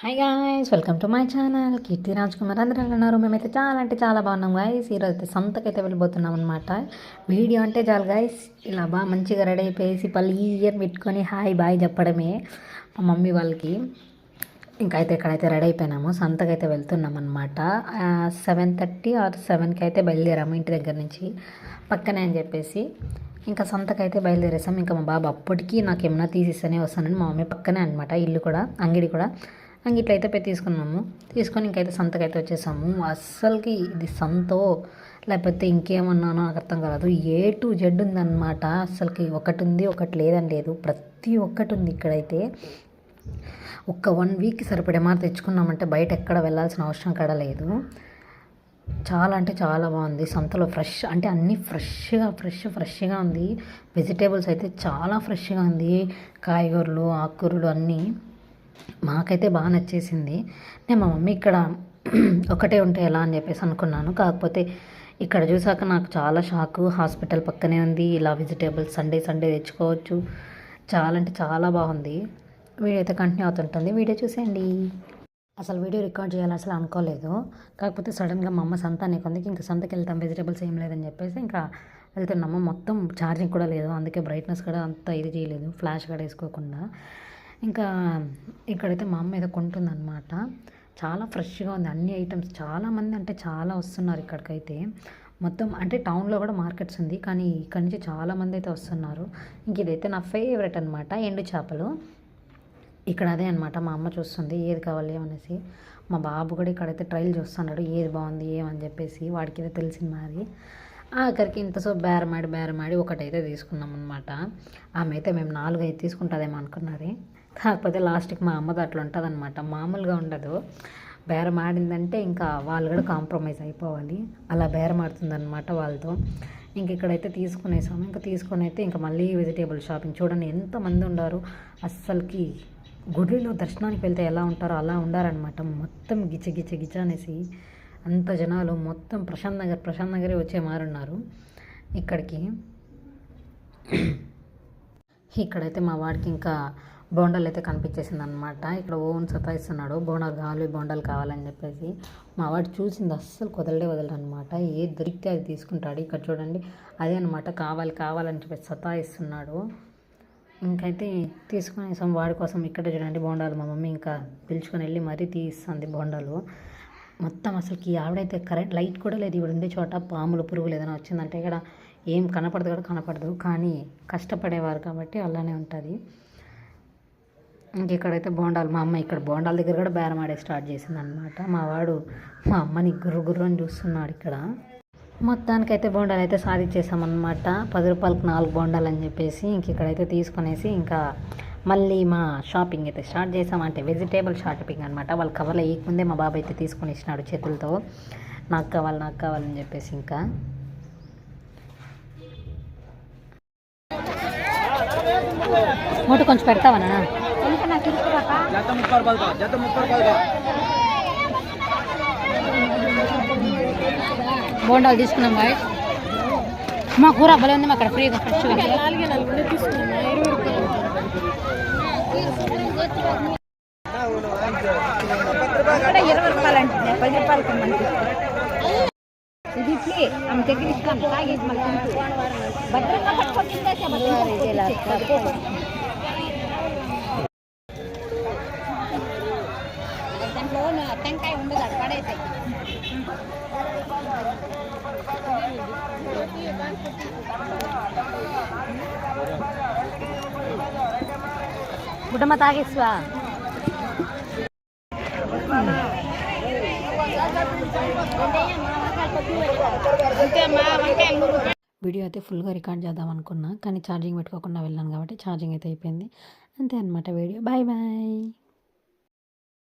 Hi guys, welcome to my channel Keerthi Raj Kumar. అందరూ ఎలా ఉన్నారు? మేమైతే చాలా అంటే చాలా బాగున్నాం గాయస్. ఈరోజు అయితే సంతకైతే వెళ్ళిపోతున్నాం అనమాట. వీడియో అంటే చాలు గాయస్, ఇలా బాగా మంచిగా రెడీ అయిపోయేసి పళ్ళు ఇయర్ పెట్టుకొని హాయ్ బాయ్ చెప్పడమే మా మమ్మీ వాళ్ళకి. ఇంకా అయితే ఇక్కడైతే రెడీ అయిపోయినాము, సంతకైతే వెళ్తున్నాం అనమాట. 7:30 ఆర్ 7కి అయితే బయలుదేరాము ఇంటి దగ్గర నుంచి, పక్కనే అని చెప్పేసి. ఇంకా సంతకైతే బయలుదేరేసాం. ఇంకా మా బాబు అప్పటికి నాకు ఏమన్నా తీసిస్తేనే వస్తానని, మా మమ్మీ పక్కనే అనమాట ఇల్లు కూడా, అంగడి కూడా. ఇట్లయితే పోయి తీసుకున్నాము. తీసుకొని ఇంకైతే సంతకైతే వచ్చేసాము. అస్సలకి ఇది సంతో లేకపోతే ఇంకేమన్నానో నాకు అర్థం కాదు. A to Z ఉందన్నమాట. అస్సలకి ఒకటి ఉంది ఒకటి లేదని లేదు, ప్రతి ఒక్కటి ఉంది ఇక్కడైతే. ఒక్క 1 వీక్కి సరిపడే మాత్రం తెచ్చుకున్నామంటే బయట ఎక్కడ వెళ్ళాల్సిన అవసరం కూడా లేదు. చాలా అంటే చాలా బాగుంది. సంతలో ఫ్రెష్ అంటే అన్నీ ఫ్రెష్గా ఉంది. వెజిటేబుల్స్ అయితే చాలా ఫ్రెష్గా ఉంది. కాయగూరలు ఆకుకూరలు అన్నీ మాకైతే బాగా నచ్చేసింది. నేను మా మమ్మీ ఇక్కడ ఒకటే ఉంటే ఎలా అని చెప్పేసి అనుకున్నాను. కాకపోతే ఇక్కడ చూసాక నాకు చాలా షాకు. హాస్పిటల్ పక్కనే ఉంది. ఇలా వెజిటేబుల్స్ సండే తెచ్చుకోవచ్చు. చాలా అంటే చాలా బాగుంది. వీడియో అయితే కంటిన్యూ అవుతుంటుంది, వీడియో చూసేయండి. అసలు వీడియో రికార్డ్ చేయాలని అసలు అనుకోలేదు. కాకపోతే సడన్గా మా అమ్మ సంత కొంది, ఇంకా సంతకి వెళ్తాం, వెజిటేబుల్స్ ఏం లేదని చెప్పేసి ఇంకా వెళ్తున్నాము. మొత్తం ఛార్జింగ్ కూడా లేదు, అందుకే బ్రైట్నెస్ కూడా అంత ఇది చేయలేదు, ఫ్లాష్ కూడా వేసుకోకుండా. ఇంకా ఇక్కడైతే మా అమ్మ ఏదో కొంటుందన్నమాట. చాలా ఫ్రెష్గా ఉంది అన్ని ఐటమ్స్. చాలామంది అంటే చాలా వస్తున్నారు ఇక్కడికైతే. మొత్తం అంటే టౌన్లో కూడా మార్కెట్స్ ఉంది, కానీ ఇక్కడి నుంచి చాలామంది అయితే వస్తున్నారు. ఇంక ఇదైతే నా ఫేవరెట్ అనమాట, ఎండు చేపలు. ఇక్కడ అదే అనమాట మా అమ్మ చూస్తుంది ఏది కావాలి అనేసి. మా బాబు కూడా ఇక్కడైతే ట్రైల్ చూస్తున్నాడు ఏది బాగుంది ఏమని చెప్పేసి, వాడికి ఏదో తెలిసింది మరి. ఆఖరికి ఇంతసేపు బేరమాడి ఒకటైతే తీసుకున్నాం అనమాట. ఆమె అయితే మేము 4 అయితే తీసుకుంటుందేమో అనుకున్నది. కాకపోతే లాస్ట్కి మా అమ్మది అట్లా ఉంటుంది అనమాట, మామూలుగా ఉండదు. బేరమాడిందంటే ఇంకా వాళ్ళు కూడా కాంప్రమైజ్ అయిపోవాలి, అలా బేరమాడుతుందన్నమాట వాళ్ళతో. ఇంక ఇక్కడైతే తీసుకునేసాము. ఇంకా తీసుకొని అయితే ఇంకా మళ్ళీ వెజిటేబుల్ షాపింగ్. చూడండి ఎంతమంది ఉన్నారు. అస్సలకి గుడిలో దర్శనానికి వెళ్తే ఎలా ఉంటారో అలా ఉండారనమాట. మొత్తం గిచ్చ అనేసి అంత జనాలు. మొత్తం ప్రశాంత్ నగరే వచ్చే మారున్నారు ఇక్కడికి. ఇక్కడైతే మా వాడికి ఇంకా బోండాలు అయితే కనిపించేసింది అనమాట. ఇక్కడ ఓన్ సతాయిస్తున్నాడు, బోండాలు కావాలని చెప్పేసి. మా వాడు చూసింది అస్సలు వదలడు అనమాట. ఏది దొరికితే అది తీసుకుంటాడు. ఇక్కడ చూడండి అదే అనమాట, కావాలని చెప్పేసి సతాయిస్తున్నాడు. ఇంకైతే తీసుకునేసాం వాడి కోసం. ఇక్కడ చూడండి బోండాలు, మా మమ్మీ ఇంకా పిలుచుకొని వెళ్ళి మరీ తీస్తుంది బోండాలు. మొత్తం అసలుకి ఆవిడైతే కరెంట్ లైట్ కూడా లేదు. ఇవి ఉండే చోట పాములు పురుగులు ఏదైనా వచ్చిందంటే ఇక్కడ ఏం కనపడదు. కానీ కష్టపడేవారు కాబట్టి అలానే ఉంటుంది. ఇంక ఇక్కడైతే బోండాలు, మా అమ్మ ఇక్కడ బోండాల దగ్గర కూడా బేరం ఆడే స్టార్ట్ చేసింది అనమాట. మా వాడు మా అమ్మని గుర్రు అని చూస్తున్నాడు ఇక్కడ. మొత్తానికైతే బోండాలు అయితే సాధించేసామన్నమాట. 10 రూపాయలకు 4 బోండాలు అని చెప్పేసి. ఇంక ఇక్కడైతే తీసుకునేసి ఇంకా మళ్ళీ మా షాపింగ్ అయితే స్టార్ట్ చేసామంటే వెజిటేబుల్ షాపింగ్ అనమాట. వాళ్ళ కవర్లో ముందే మా బాబాయ్ అయితే తీసుకొని ఇచ్చినాడు చేతులతో, నాకు కావాలని చెప్పేసి. ఇంకా మూట కొంచెం పెడతావనా? బోండాలు తీసుకున్నాం బాయ్. మా కూర భలే ఉంది, అక్కడ ఫ్రీగా ఫ్రెష్గా. 20 రూపాయలు అంటే 10 రూపాయలకి ఇది ఇట్లే ఆమె దగ్గర ఇస్తాం. తాగేసి మళ్ళీ భద్రంగా పట్టుకొచ్చిందే దాంట్లో టెంకాయ ఉండదు, అది పడేసాయి. గుడ్డమ్మ తాగేసివా? వీడియో అయితే ఫుల్గా రికార్డ్ చేద్దాం అనుకున్నా, కానీ ఛార్జింగ్ పెట్టుకోకుండా వెళ్ళాను కాబట్టి ఛార్జింగ్ అయితే అయిపోయింది. అంతే అనమాట వీడియో. బాయ్.